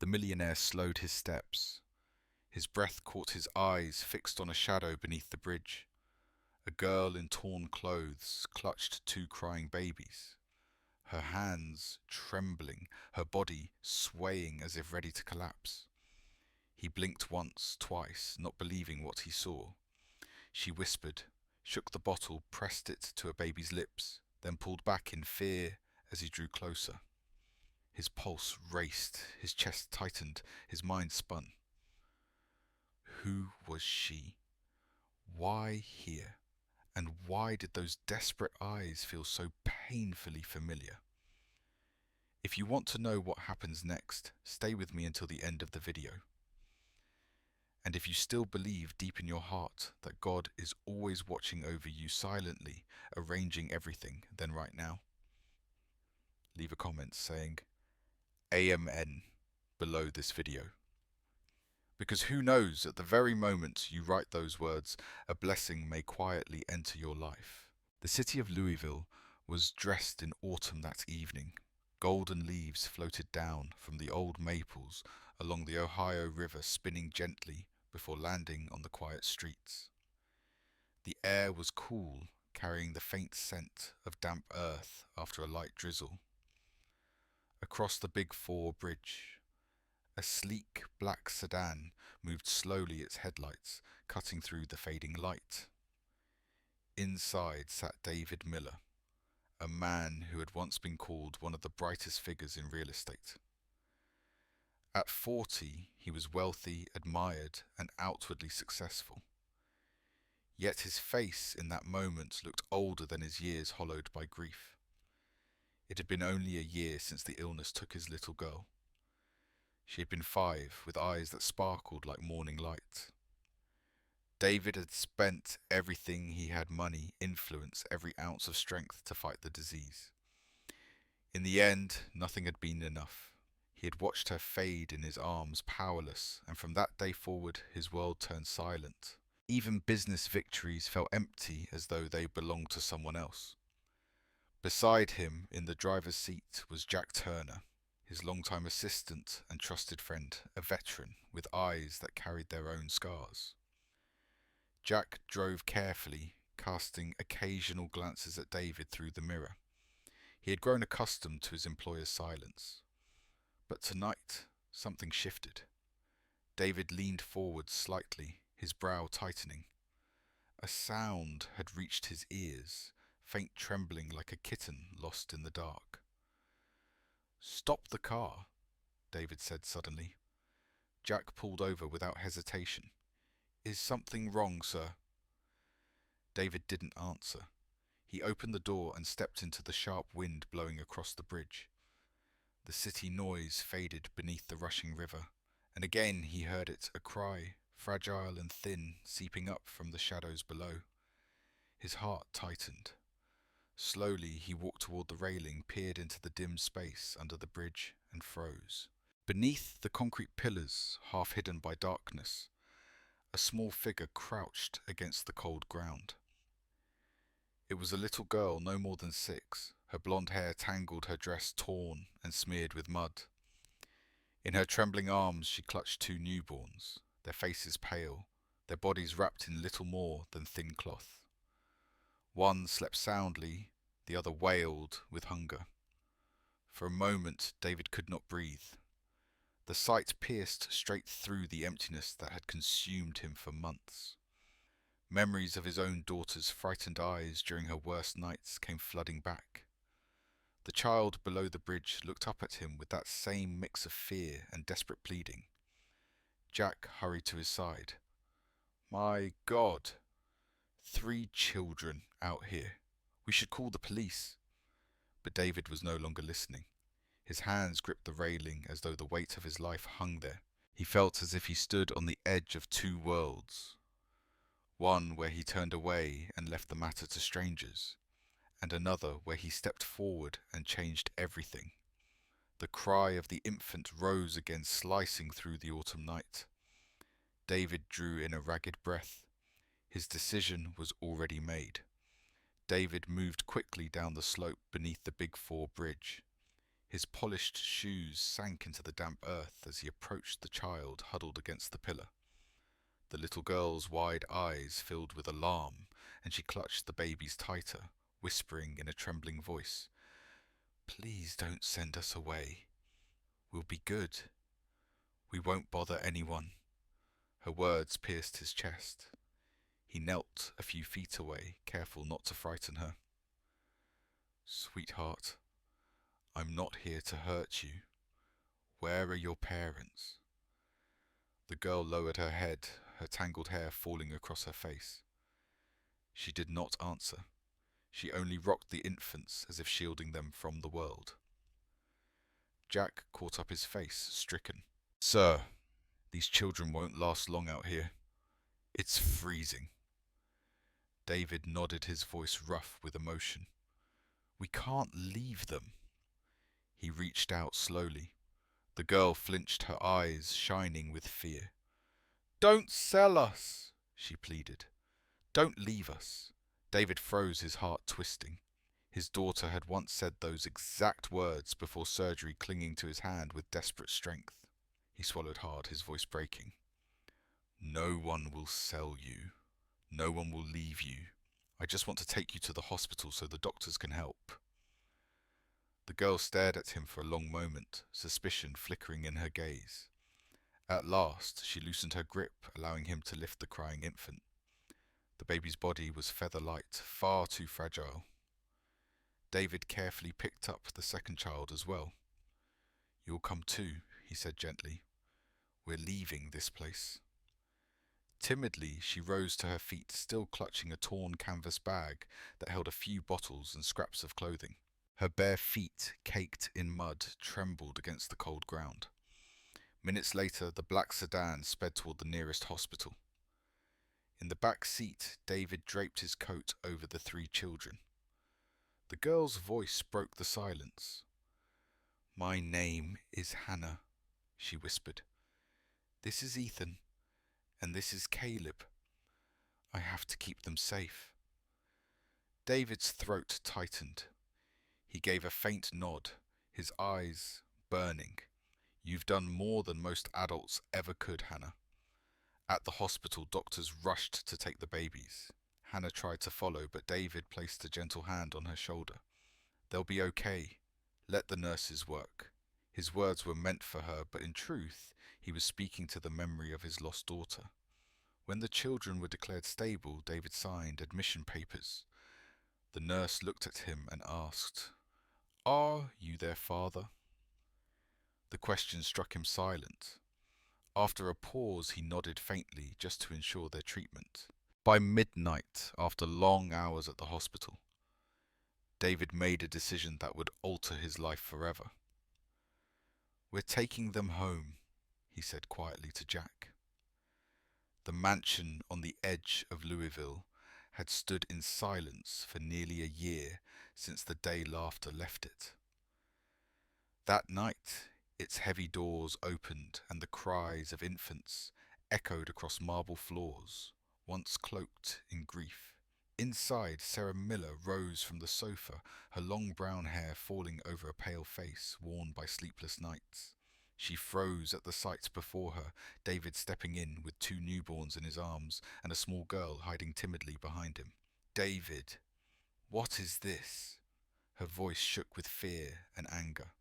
The millionaire slowed his steps. His breath caught his eyes fixed on a shadow beneath the bridge. A girl in torn clothes clutched two crying babies, her hands trembling, her body swaying as if ready to collapse. He blinked once, twice, not believing what he saw. She whispered, shook the bottle, pressed it to a baby's lips, then pulled back in fear as he drew closer. His pulse raced, his chest tightened, his mind spun. Who was she? Why here? And why did those desperate eyes feel so painfully familiar? If you want to know what happens next, stay with me until the end of the video. And if you still believe deep in your heart that God is always watching over you silently, arranging everything, then right now, leave a comment saying AMN below this video. Because who knows, at the very moment you write those words, a blessing may quietly enter your life. The city of Louisville was dressed in autumn that evening. Golden leaves floated down from the old maples along the Ohio River, spinning gently before landing on the quiet streets. The air was cool, carrying the faint scent of damp earth after a light drizzle. Across the Big Four bridge, a sleek black sedan moved slowly, its headlights cutting through the fading light. Inside sat David Miller, a man who had once been called one of the brightest figures in real estate. At 40, he was wealthy, admired, and outwardly successful. Yet his face in that moment looked older than his years hollowed by grief. It had been only a year since the illness took his little girl. She had been 5, with eyes that sparkled like morning light. David had spent everything he had: money, influence, every ounce of strength to fight the disease. In the end, nothing had been enough. He had watched her fade in his arms, powerless, and from that day forward his world turned silent. Even business victories felt empty, as though they belonged to someone else. Beside him, in the driver's seat, was Jack Turner, his longtime assistant and trusted friend, a veteran with eyes that carried their own scars. Jack drove carefully, casting occasional glances at David through the mirror. He had grown accustomed to his employer's silence. But tonight, something shifted. David leaned forward slightly, his brow tightening. A sound had reached his ears, faint trembling like a kitten lost in the dark. "Stop the car," David said suddenly. Jack pulled over without hesitation. "Is something wrong, sir?" David didn't answer. He opened the door and stepped into the sharp wind blowing across the bridge. The city noise faded beneath the rushing river, and again he heard it, a cry, fragile and thin, seeping up from the shadows below. His heart tightened. Slowly he walked toward the railing, peered into the dim space under the bridge, and froze. Beneath the concrete pillars, half hidden by darkness, a small figure crouched against the cold ground. It was a little girl, no more than 6. Her blonde hair tangled, her dress torn and smeared with mud. In her trembling arms she clutched 2 newborns, their faces pale, their bodies wrapped in little more than thin cloth. One slept soundly, the other wailed with hunger. For a moment David could not breathe. The sight pierced straight through the emptiness that had consumed him for months. Memories of his own daughter's frightened eyes during her worst nights came flooding back. The child below the bridge looked up at him with that same mix of fear and desperate pleading. Jack hurried to his side. "My God! 3 children out here. We should call the police." But David was no longer listening. His hands gripped the railing as though the weight of his life hung there. He felt as if he stood on the edge of 2 worlds. One where he turned away and left the matter to strangers, and another where he stepped forward and changed everything. The cry of the infant rose again, slicing through the autumn night. David drew in a ragged breath. His decision was already made. David moved quickly down the slope beneath the Big Four bridge. His polished shoes sank into the damp earth as he approached the child huddled against the pillar. The little girl's wide eyes filled with alarm, and she clutched the babies tighter, whispering in a trembling voice, "Please don't send us away. We'll be good. We won't bother anyone." Her words pierced his chest. He knelt a few feet away, careful not to frighten her. "Sweetheart, I'm not here to hurt you. Where are your parents?" The girl lowered her head, her tangled hair falling across her face. She did not answer. She only rocked the infants as if shielding them from the world. Jack caught up his face, stricken. "Sir, these children won't last long out here. It's freezing." David nodded, his voice rough with emotion. "We can't leave them." He reached out slowly. The girl flinched, her eyes shining with fear. "Don't sell us," she pleaded. "Don't leave us." David froze, his heart twisting. His daughter had once said those exact words before surgery, clinging to his hand with desperate strength. He swallowed hard, his voice breaking. "No one will sell you. No one will leave you. I just want to take you to the hospital so the doctors can help." The girl stared at him for a long moment, suspicion flickering in her gaze. At last, she loosened her grip, allowing him to lift the crying infant. The baby's body was feather-light, far too fragile. David carefully picked up the second child as well. "You'll come too," he said gently. "We're leaving this place." Timidly, she rose to her feet, still clutching a torn canvas bag that held a few bottles and scraps of clothing. Her bare feet, caked in mud, trembled against the cold ground. Minutes later, the black sedan sped toward the nearest hospital. In the back seat, David draped his coat over the three children. The girl's voice broke the silence. "My name is Hannah," she whispered. "This is Ethan, and this is Caleb. I have to keep them safe." David's throat tightened. He gave a faint nod, his eyes burning. "You've done more than most adults ever could, Hannah." At the hospital, doctors rushed to take the babies. Hannah tried to follow, but David placed a gentle hand on her shoulder. "They'll be okay. Let the nurses work." His words were meant for her, but in truth, he was speaking to the memory of his lost daughter. When the children were declared stable, David signed admission papers. The nurse looked at him and asked, "Are you their father?" The question struck him silent. After a pause, he nodded faintly, just to ensure their treatment. By midnight, after long hours at the hospital, David made a decision that would alter his life forever. "We're taking them home," he said quietly to Jack. The mansion on the edge of Louisville had stood in silence for nearly a year since the day laughter left it. That night, its heavy doors opened and the cries of infants echoed across marble floors, once cloaked in grief. Inside, Sarah Miller rose from the sofa, her long brown hair falling over a pale face worn by sleepless nights. She froze at the sight before her, David stepping in with two newborns in his arms and a small girl hiding timidly behind him. "David, what is this?" Her voice shook with fear and anger.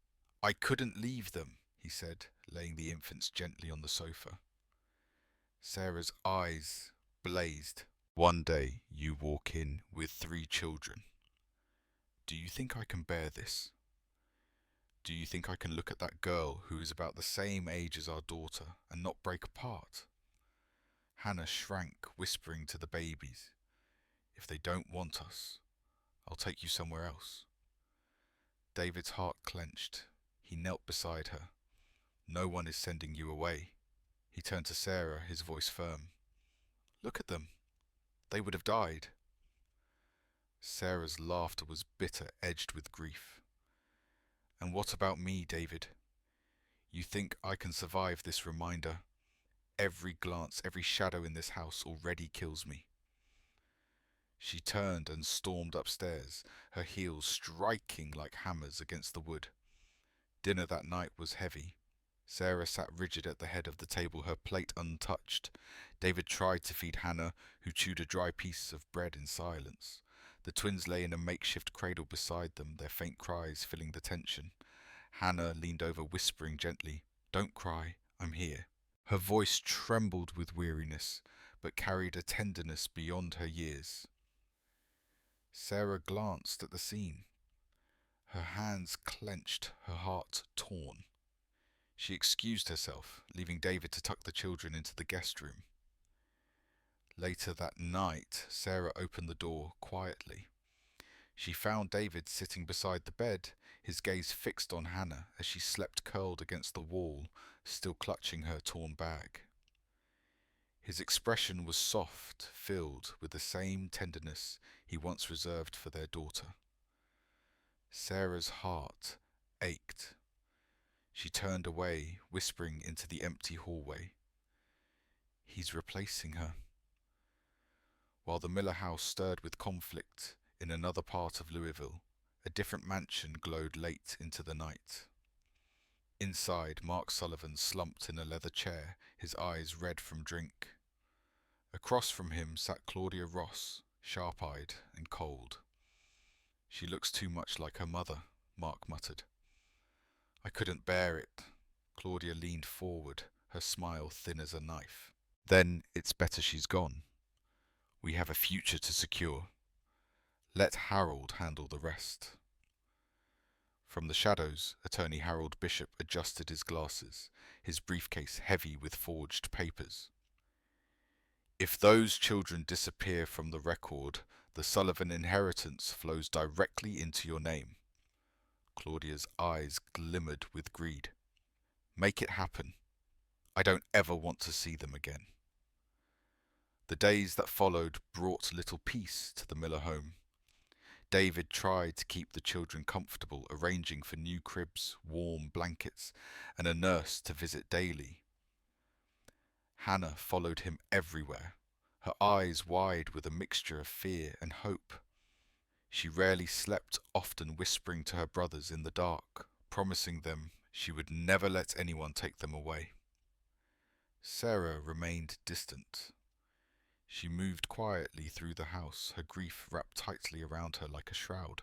"I couldn't leave them," he said, laying the infants gently on the sofa. Sarah's eyes blazed. "One day you walk in with 3 children. Do you think I can bear this? Do you think I can look at that girl who is about the same age as our daughter and not break apart?" Hannah shrank, whispering to the babies, "If they don't want us, I'll take you somewhere else." David's heart clenched. He knelt beside her. "No one is sending you away." He turned to Sarah, his voice firm. "Look at them. They would have died." Sarah's laughter was bitter, edged with grief. "And what about me, David? You think I can survive this reminder? Every glance, every shadow in this house already kills me." She turned and stormed upstairs, her heels striking like hammers against the wood. Dinner that night was heavy. Sarah sat rigid at the head of the table, her plate untouched. David tried to feed Hannah, who chewed a dry piece of bread in silence. The twins lay in a makeshift cradle beside them, their faint cries filling the tension. Hannah leaned over, whispering gently, "Don't cry, I'm here." Her voice trembled with weariness, but carried a tenderness beyond her years. Sarah glanced at the scene. Her hands clenched, her heart torn. She excused herself, leaving David to tuck the children into the guest room. Later that night, Sarah opened the door quietly. She found David sitting beside the bed, his gaze fixed on Hannah as she slept curled against the wall, still clutching her torn bag. His expression was soft, filled with the same tenderness he once reserved for their daughter. Sarah's heart ached. She turned away, whispering into the empty hallway, "He's replacing her." While the Miller house stirred with conflict in another part of Louisville, a different mansion glowed late into the night. Inside, Mark Sullivan slumped in a leather chair, his eyes red from drink. Across from him sat Claudia Ross, sharp-eyed and cold. "She looks too much like her mother," Mark muttered. "I couldn't bear it." Claudia leaned forward, her smile thin as a knife. "Then it's better she's gone. We have a future to secure. Let Harold handle the rest." From the shadows, attorney Harold Bishop adjusted his glasses, his briefcase heavy with forged papers. "If those children disappear from the record, the Sullivan inheritance flows directly into your name." Claudia's eyes glimmered with greed. "Make it happen. I don't ever want to see them again." The days that followed brought little peace to the Miller home. David tried to keep the children comfortable, arranging for new cribs, warm blankets, and a nurse to visit daily. Hannah followed him everywhere, her eyes wide with a mixture of fear and hope. She rarely slept, often whispering to her brothers in the dark, promising them she would never let anyone take them away. Sarah remained distant. She moved quietly through the house, her grief wrapped tightly around her like a shroud.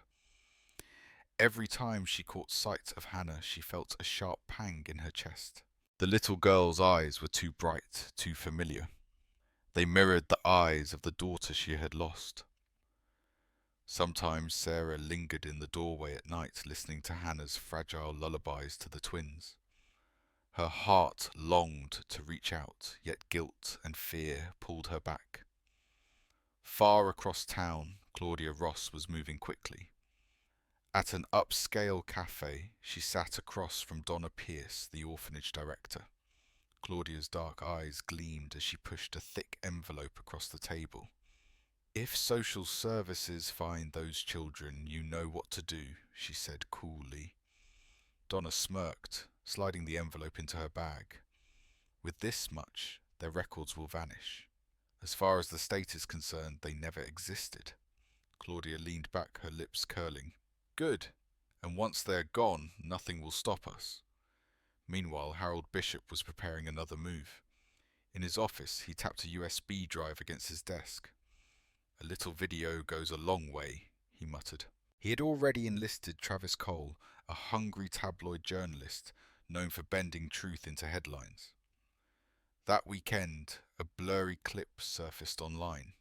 Every time she caught sight of Hannah, she felt a sharp pang in her chest. The little girl's eyes were too bright, too familiar. They mirrored the eyes of the daughter she had lost. Sometimes Sarah lingered in the doorway at night, listening to Hannah's fragile lullabies to the twins. Her heart longed to reach out, yet guilt and fear pulled her back. Far across town, Claudia Ross was moving quickly. At an upscale cafe, she sat across from Donna Pierce, the orphanage director. Claudia's dark eyes gleamed as she pushed a thick envelope across the table. "If social services find those children, you know what to do," she said coolly. Donna smirked, sliding the envelope into her bag. "With this much, their records will vanish. As far as the state is concerned, they never existed." Claudia leaned back, her lips curling. "Good. And once they're gone, nothing will stop us." Meanwhile, Harold Bishop was preparing another move. In his office, he tapped a USB drive against his desk. "A little video goes a long way," he muttered. He had already enlisted Travis Cole, a hungry tabloid journalist known for bending truth into headlines. That weekend, a blurry clip surfaced online.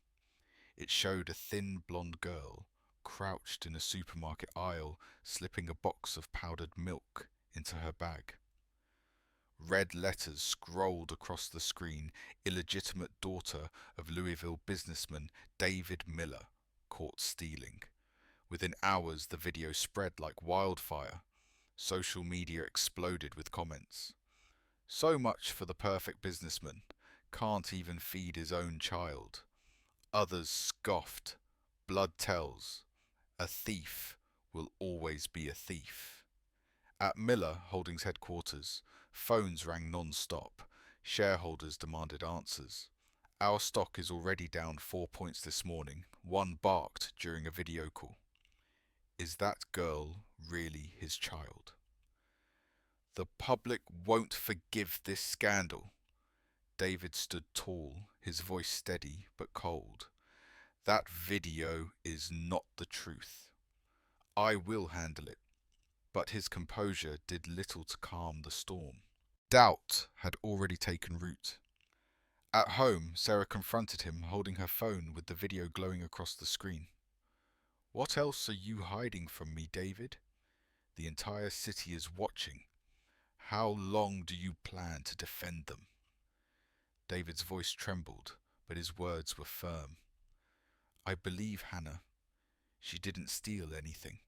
It showed a thin blonde girl crouched in a supermarket aisle, slipping a box of powdered milk into her bag. Red letters scrolled across the screen: "Illegitimate daughter of Louisville businessman David Miller, caught stealing." Within hours, the video spread like wildfire. Social media exploded with comments. "So much for the perfect businessman. Can't even feed his own child." Others scoffed. "Blood tells. A thief will always be a thief." At Miller Holdings headquarters, phones rang non-stop. Shareholders demanded answers. "Our stock is already down 4 points this morning," one barked during a video call. Is that girl really his child? The public won't forgive this scandal. David stood tall, his voice steady but cold. That video is not the truth. I will handle it. But his composure did little to calm the storm. Doubt had already taken root. At home, Sarah confronted him, holding her phone with the video glowing across the screen. What else are you hiding from me, David? The entire city is watching. How long do you plan to defend them? David's voice trembled, but his words were firm. I believe Hannah. She didn't steal anything.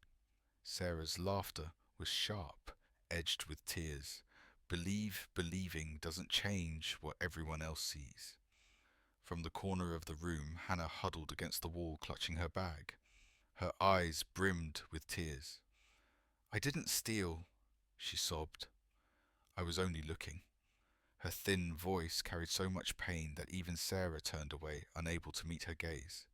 Sarah's laughter was sharp, edged with tears. Believing doesn't change what everyone else sees. From the corner of the room, Hannah huddled against the wall, clutching her bag. Her eyes brimmed with tears. I didn't steal, she sobbed. I was only looking. Her thin voice carried so much pain that even Sarah turned away, unable to meet her gaze.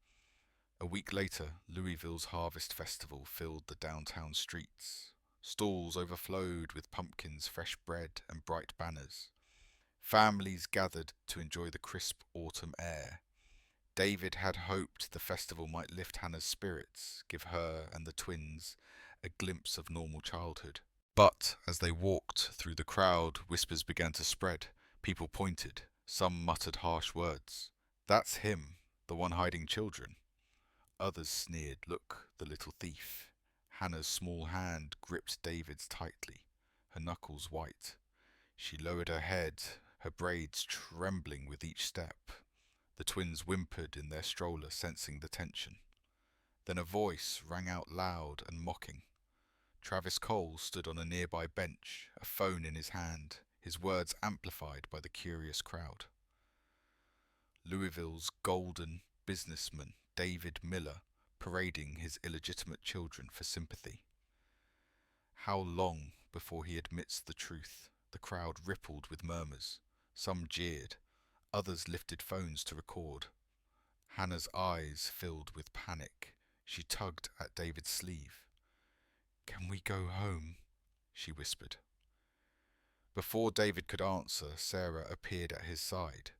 A week later, Louisville's Harvest Festival filled the downtown streets. Stalls overflowed with pumpkins, fresh bread, and bright banners. Families gathered to enjoy the crisp autumn air. David had hoped the festival might lift Hannah's spirits, give her and the twins a glimpse of normal childhood. But as they walked through the crowd, whispers began to spread. People pointed. Some muttered harsh words. That's him, the one hiding children. Others sneered, look, the little thief. Hannah's small hand gripped David's tightly, her knuckles white. She lowered her head, her braids trembling with each step. The twins whimpered in their stroller, sensing the tension. Then a voice rang out loud and mocking. Travis Cole stood on a nearby bench, a phone in his hand, his words amplified by the curious crowd. Louisville's golden businessman, David Miller, parading his illegitimate children for sympathy. How long before he admits the truth? The crowd rippled with murmurs. Some jeered. Others lifted phones to record. Hannah's eyes filled with panic. She tugged at David's sleeve. Can we go home? She whispered. Before David could answer, Sarah appeared at his side.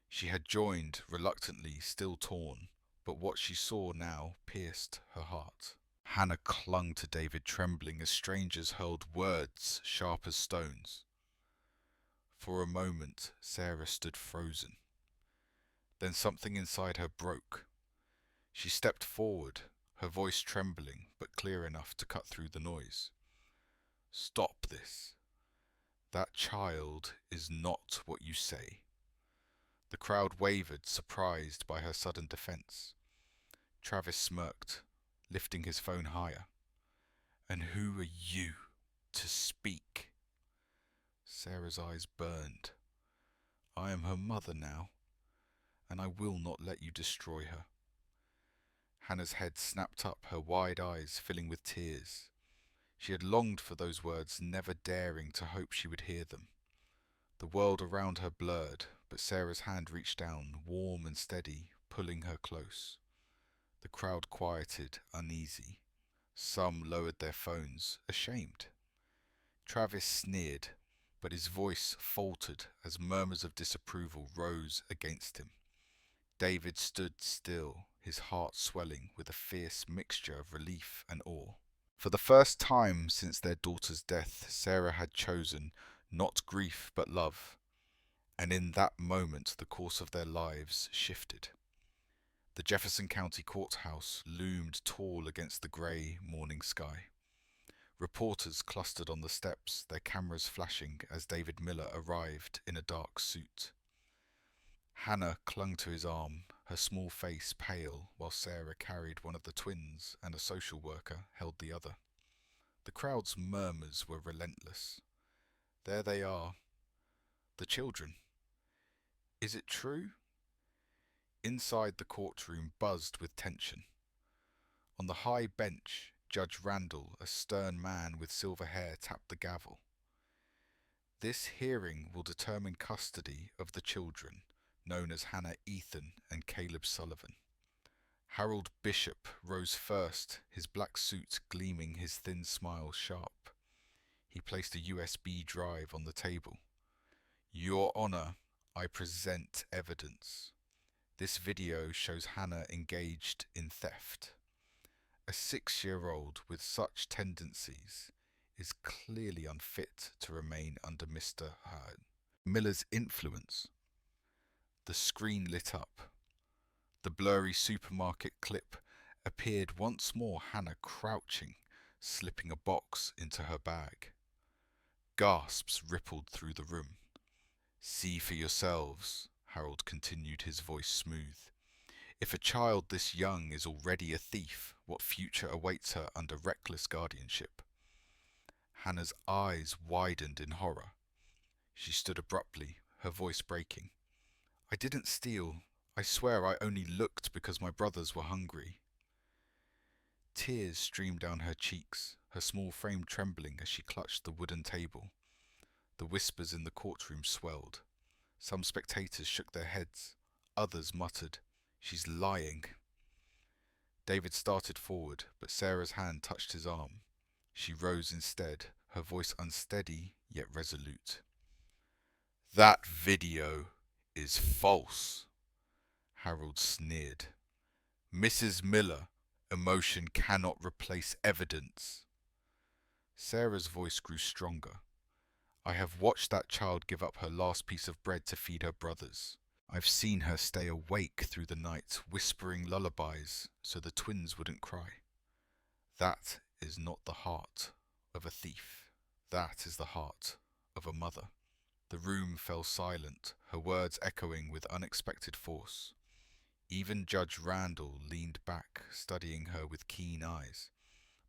She had joined, reluctantly, still torn, but what she saw now pierced her heart. Hannah clung to David, trembling as strangers hurled words sharp as stones. For a moment, Sarah stood frozen. Then something inside her broke. She stepped forward, her voice trembling, but clear enough to cut through the noise. Stop this. That child is not what you say. The crowd wavered, surprised by her sudden defense. Travis smirked, lifting his phone higher. And who are you to speak? Sarah's eyes burned. I am her mother now, and I will not let you destroy her. Hannah's head snapped up, her wide eyes filling with tears. She had longed for those words, never daring to hope she would hear them. The world around her blurred, but Sarah's hand reached down, warm and steady, pulling her close. The crowd quieted, uneasy. Some lowered their phones, ashamed. Travis sneered, but his voice faltered as murmurs of disapproval rose against him. David stood still, his heart swelling with a fierce mixture of relief and awe. For the first time since their daughter's death, Sarah had chosen not grief but love, and in that moment the course of their lives shifted. The Jefferson County Courthouse loomed tall against the grey morning sky. Reporters clustered on the steps, their cameras flashing as David Miller arrived in a dark suit. Hannah clung to his arm, her small face pale, while Sarah carried one of the twins and a social worker held the other. The crowd's murmurs were relentless. There they are, the children. Is it true? Inside the courtroom buzzed with tension. On the high bench, Judge Randall, a stern man with silver hair, tapped the gavel. This hearing will determine custody of the children, known as Hannah Ethan and Caleb Sullivan. Harold Bishop rose first, his black suit gleaming, his thin smile sharp. He placed a USB drive on the table. Your Honor, I present evidence. This video shows Hannah engaged in theft. A 6-year-old with such tendencies is clearly unfit to remain under Mr. Miller's influence. The screen lit up. The blurry supermarket clip appeared once more, Hannah crouching, slipping a box into her bag. Gasps rippled through the room. See for yourselves, Harold continued, his voice smooth. If a child this young is already a thief, what future awaits her under reckless guardianship? Hannah's eyes widened in horror. She stood abruptly, her voice breaking. I didn't steal. I swear I only looked because my brothers were hungry. Tears streamed down her cheeks, her small frame trembling as she clutched the wooden table. The whispers in the courtroom swelled. Some spectators shook their heads. Others muttered, "She's lying." David started forward, but Sarah's hand touched his arm. She rose instead, her voice unsteady yet resolute. That video is false, Harold sneered. Mrs. Miller, emotion cannot replace evidence. Sarah's voice grew stronger. I have watched that child give up her last piece of bread to feed her brothers. I've seen her stay awake through the night, whispering lullabies so the twins wouldn't cry. That is not the heart of a thief. That is the heart of a mother. The room fell silent, her words echoing with unexpected force. Even Judge Randall leaned back, studying her with keen eyes.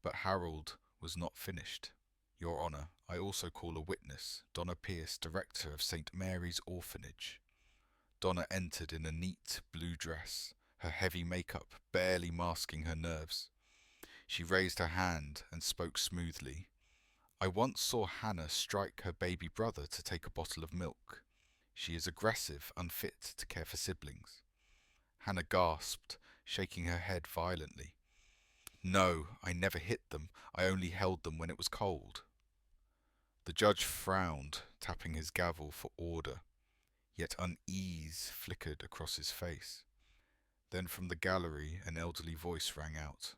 But Harold was not finished. Your Honor, I also call a witness, Donna Pierce, director of St. Mary's Orphanage. Donna entered in a neat blue dress, her heavy makeup barely masking her nerves. She raised her hand and spoke smoothly. I once saw Hannah strike her baby brother to take a bottle of milk. She is aggressive, unfit to care for siblings. Hannah gasped, shaking her head violently. No, I never hit them. I only held them when it was cold. The judge frowned, tapping his gavel for order, yet unease flickered across his face. Then from the gallery an elderly voice rang out.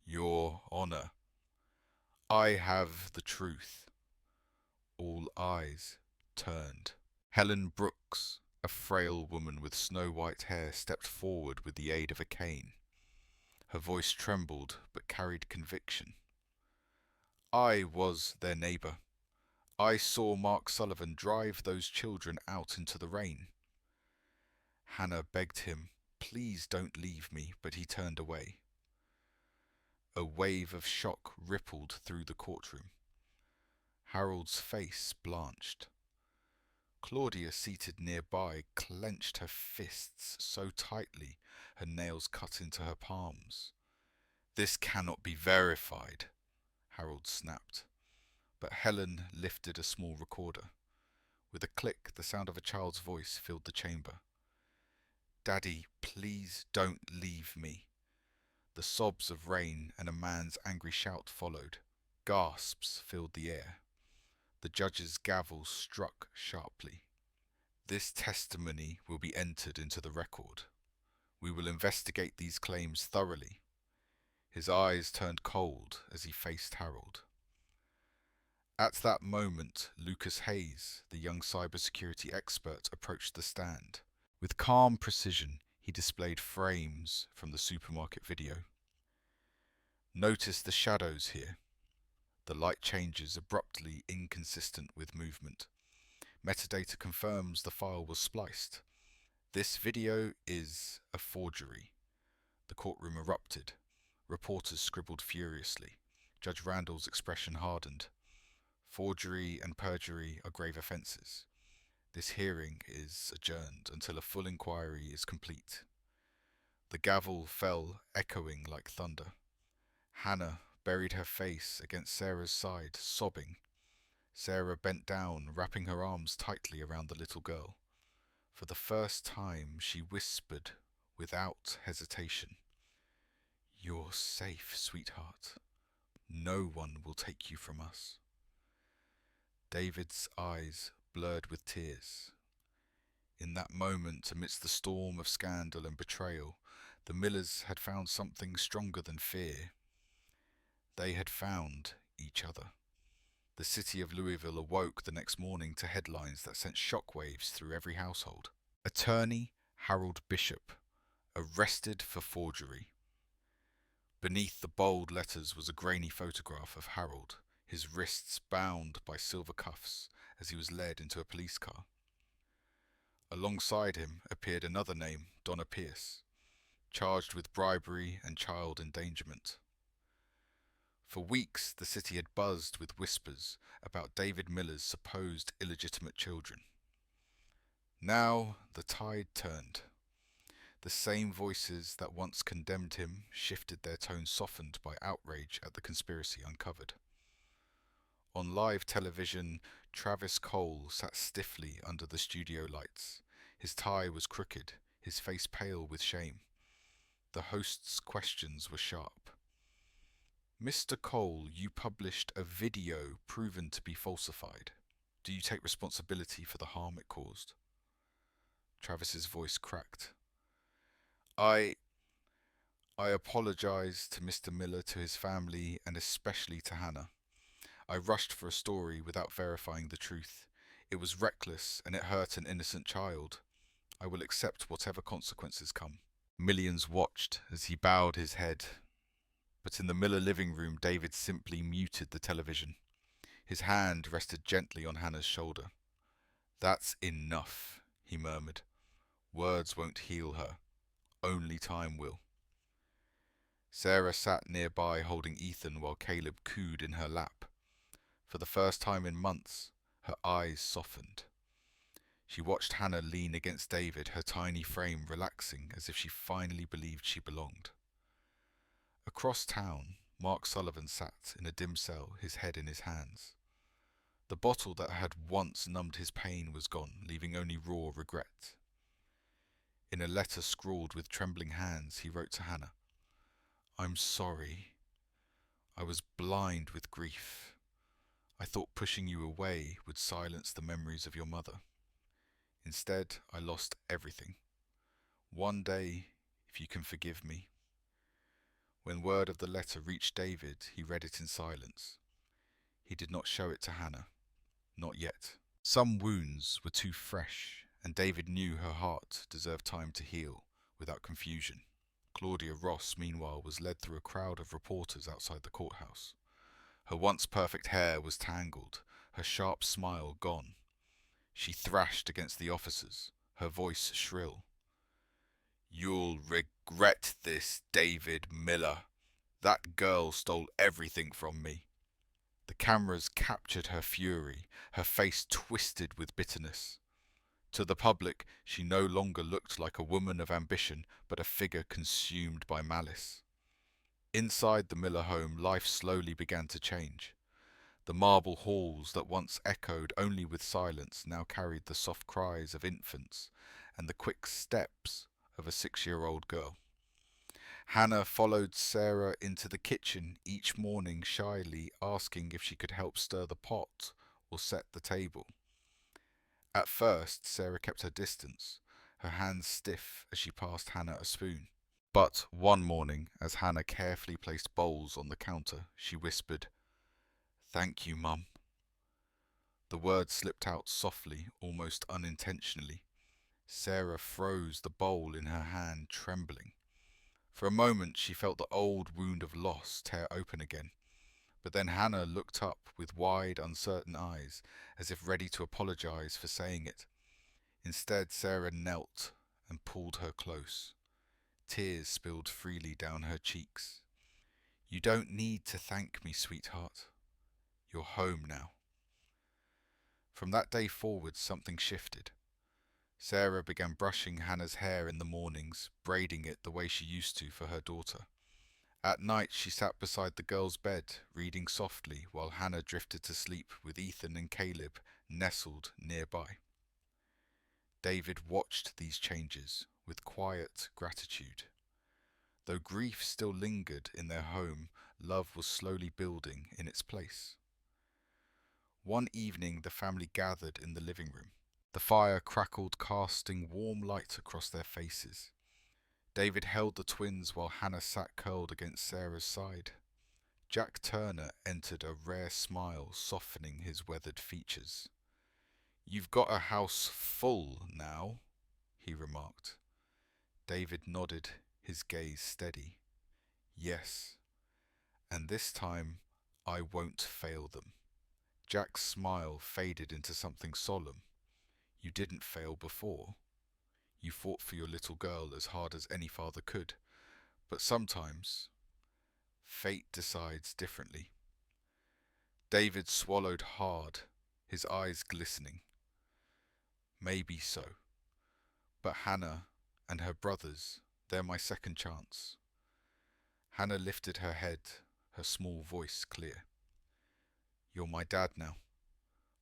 Your Honor, I have the truth. All eyes turned. Helen Brooks, a frail woman with snow-white hair, stepped forward with the aid of a cane. Her voice trembled but carried conviction. I was their neighbour. I saw Mark Sullivan drive those children out into the rain. Hannah begged him, please don't leave me, but he turned away. A wave of shock rippled through the courtroom. Harold's face blanched. Claudia, seated nearby, clenched her fists so tightly her nails cut into her palms. This cannot be verified, Harold snapped. But Helen lifted a small recorder. With a click, the sound of a child's voice filled the chamber. Daddy, please don't leave me. The sobs of rain and a man's angry shout followed. Gasps filled the air. The judge's gavel struck sharply. This testimony will be entered into the record. We will investigate these claims thoroughly. His eyes turned cold as he faced Harold. At that moment, Lucas Hayes, the young cybersecurity expert, approached the stand. With calm precision, he displayed frames from the supermarket video. Notice the shadows here. The light changes abruptly, inconsistent with movement. Metadata confirms the file was spliced. This video is a forgery. The courtroom erupted. Reporters scribbled furiously. Judge Randall's expression hardened. Forgery and perjury are grave offences. This hearing is adjourned until a full inquiry is complete. The gavel fell, echoing like thunder. Hannah buried her face against Sarah's side, sobbing. Sarah bent down, wrapping her arms tightly around the little girl. For the first time, she whispered without hesitation, "You're safe, sweetheart. No one will take you from us." David's eyes blurred with tears. In that moment, amidst the storm of scandal and betrayal, the Millers had found something stronger than fear. They had found each other. The city of Louisville awoke the next morning to headlines that sent shockwaves through every household. Attorney Harold Bishop arrested for forgery. Beneath the bold letters was a grainy photograph of Harold, his wrists bound by silver cuffs as he was led into a police car. Alongside him appeared another name, Donna Pierce, charged with bribery and child endangerment. For weeks, the city had buzzed with whispers about David Miller's supposed illegitimate children. Now the tide turned. The same voices that once condemned him shifted, their tones softened by outrage at the conspiracy uncovered. On live television, Travis Cole sat stiffly under the studio lights. His tie was crooked, his face pale with shame. The host's questions were sharp. "Mr. Cole, you published a video proven to be falsified. Do you take responsibility for the harm it caused?" Travis's voice cracked. I apologize to Mr. Miller, to his family, and especially to Hannah. I rushed for a story without verifying the truth. It was reckless and it hurt an innocent child. I will accept whatever consequences come. Millions watched as he bowed his head. But in the Miller living room, David simply muted the television. His hand rested gently on Hannah's shoulder. "That's enough," he murmured. "Words won't heal her. Only time will." Sarah sat nearby holding Ethan while Caleb cooed in her lap. For the first time in months, her eyes softened. She watched Hannah lean against David, her tiny frame relaxing as if she finally believed she belonged. Across town, Mark Sullivan sat in a dim cell, his head in his hands. The bottle that had once numbed his pain was gone, leaving only raw regret. In a letter scrawled with trembling hands, he wrote to Hannah, "I'm sorry. I was blind with grief. I thought pushing you away would silence the memories of your mother. Instead, I lost everything. One day, if you can forgive me." When word of the letter reached David, he read it in silence. He did not show it to Hannah. Not yet. Some wounds were too fresh, and David knew her heart deserved time to heal without confusion. Claudia Ross, meanwhile, was led through a crowd of reporters outside the courthouse. Her once perfect hair was tangled, her sharp smile gone. She thrashed against the officers, her voice shrill. "You'll regret this, David Miller. That girl stole everything from me." The cameras captured her fury, her face twisted with bitterness. To the public, she no longer looked like a woman of ambition, but a figure consumed by malice. Inside the Miller home, life slowly began to change. The marble halls that once echoed only with silence now carried the soft cries of infants and the quick steps of a 6-year-old girl. Hannah followed Sarah into the kitchen each morning, shyly asking if she could help stir the pot or set the table. At first, Sarah kept her distance, her hands stiff as she passed Hannah a spoon. But one morning, as Hannah carefully placed bowls on the counter, she whispered, "Thank you, Mum." The words slipped out softly, almost unintentionally. Sarah froze, the bowl in her hand trembling. For a moment she felt the old wound of loss tear open again. But then Hannah looked up with wide, uncertain eyes, as if ready to apologize for saying it. Instead, Sarah knelt and pulled her close. Tears spilled freely down her cheeks. "You don't need to thank me, sweetheart. You're home now." From that day forward, something shifted. Sarah began brushing Hannah's hair in the mornings, braiding it the way she used to for her daughter. At night she sat beside the girl's bed, reading softly while Hannah drifted to sleep with Ethan and Caleb nestled nearby. David watched these changes with quiet gratitude. Though grief still lingered in their home, love was slowly building in its place. One evening, the family gathered in the living room. The fire crackled, casting warm light across their faces. David held the twins while Hannah sat curled against Sarah's side. Jack Turner entered, a rare smile softening his weathered features. "You've got a house full now," he remarked. David nodded, his gaze steady. "Yes, and this time I won't fail them." Jack's smile faded into something solemn. "You didn't fail before. You fought for your little girl as hard as any father could. But sometimes, fate decides differently." David swallowed hard, his eyes glistening. "Maybe so. But Hannah and her brothers, they're my second chance." Hannah lifted her head, her small voice clear. "You're my dad now."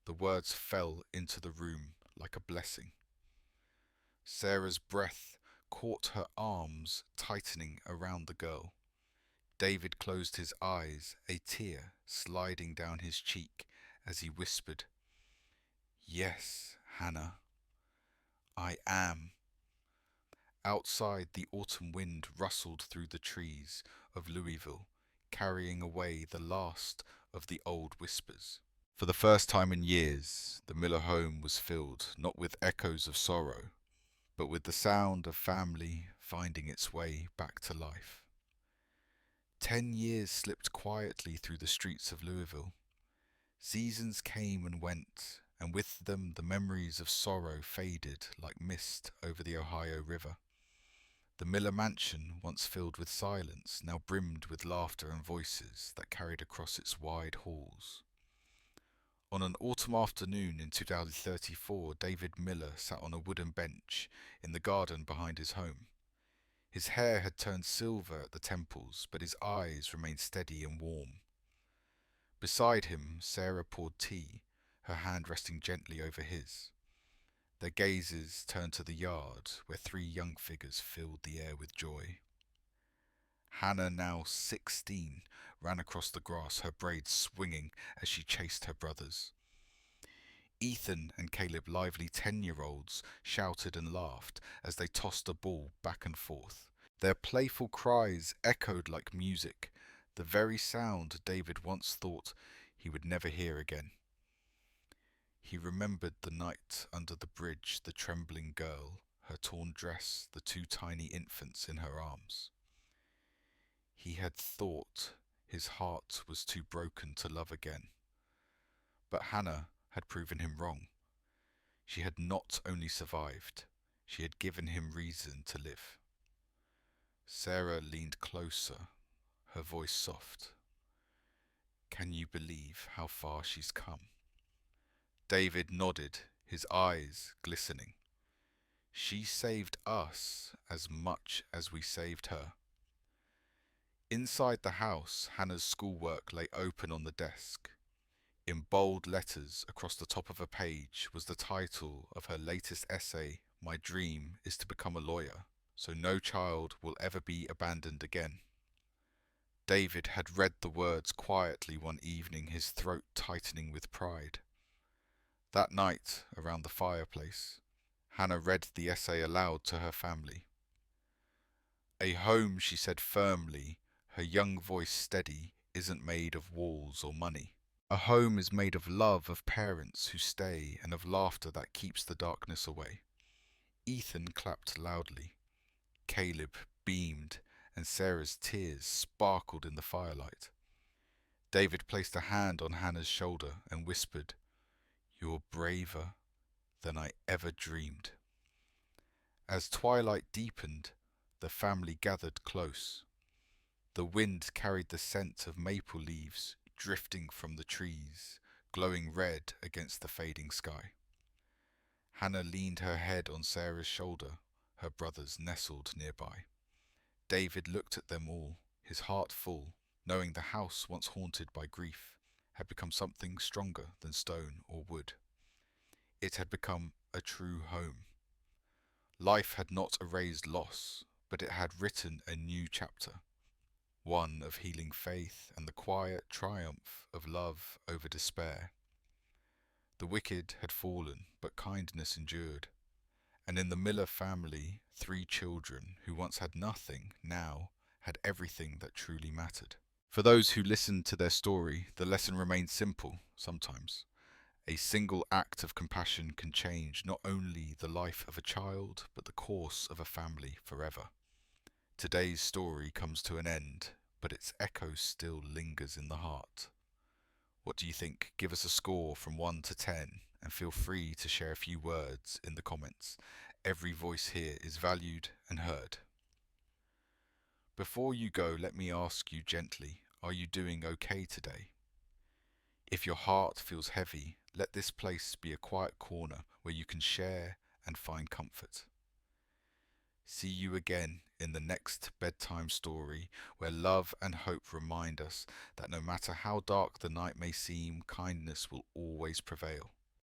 The words fell into the room like a blessing. Sarah's breath caught her arms tightening around the girl. David closed his eyes, a tear sliding down his cheek as he whispered, "Yes, Hannah, I am." Outside, the autumn wind rustled through the trees of Louisville, carrying away the last of the old whispers. For the first time in years, the Miller home was filled not with echoes of sorrow, but with the sound of family finding its way back to life. 10 years slipped quietly through the streets of Louisville. Seasons came and went, and with them the memories of sorrow faded like mist over the Ohio River. The Miller mansion, once filled with silence, now brimmed with laughter and voices that carried across its wide halls. On an autumn afternoon in 2034, David Miller sat on a wooden bench in the garden behind his home. His hair had turned silver at the temples, but his eyes remained steady and warm. Beside him, Sarah poured tea, her hand resting gently over his. Their gazes turned to the yard, where three young figures filled the air with joy. Hannah, now 16, ran across the grass, her braids swinging as she chased her brothers. Ethan and Caleb, lively 10-year-olds, shouted and laughed as they tossed a ball back and forth. Their playful cries echoed like music, the very sound David once thought he would never hear again. He remembered the night under the bridge, the trembling girl, her torn dress, the two tiny infants in her arms. He had thought his heart was too broken to love again. But Hannah had proven him wrong. She had not only survived, she had given him reason to live. Sarah leaned closer, her voice soft. "Can you believe how far she's come?" David nodded, his eyes glistening. "She saved us as much as we saved her." Inside the house, Hannah's schoolwork lay open on the desk. In bold letters across the top of a page was the title of her latest essay, "My dream is to become a lawyer, so no child will ever be abandoned again." David had read the words quietly one evening, his throat tightening with pride. That night, around the fireplace, Hannah read the essay aloud to her family. "A home," she said firmly, her young voice steady, "isn't made of walls or money. A home is made of love, of parents who stay, and of laughter that keeps the darkness away." Ethan clapped loudly. Caleb beamed, and Sarah's tears sparkled in the firelight. David placed a hand on Hannah's shoulder and whispered, "You're braver than I ever dreamed." As twilight deepened, the family gathered close. The wind carried the scent of maple leaves drifting from the trees, glowing red against the fading sky. Hannah leaned her head on Sarah's shoulder, her brothers nestled nearby. David looked at them all, his heart full, knowing the house once haunted by grief had become something stronger than stone or wood. It had become a true home. Life had not erased loss, but it had written a new chapter, one of healing faith and the quiet triumph of love over despair. The wicked had fallen, but kindness endured. And in the Miller family, 3 children who once had nothing now had everything that truly mattered. For those who listened to their story, the lesson remains simple sometimes. A single act of compassion can change not only the life of a child, but the course of a family forever. Today's story comes to an end, but its echo still lingers in the heart. What do you think? Give us a score from 1 to 10 and feel free to share a few words in the comments. Every voice here is valued and heard. Before you go, let me ask you gently, are you doing okay today? If your heart feels heavy, let this place be a quiet corner where you can share and find comfort. See you again in the next bedtime story, where love and hope remind us that no matter how dark the night may seem, kindness will always prevail.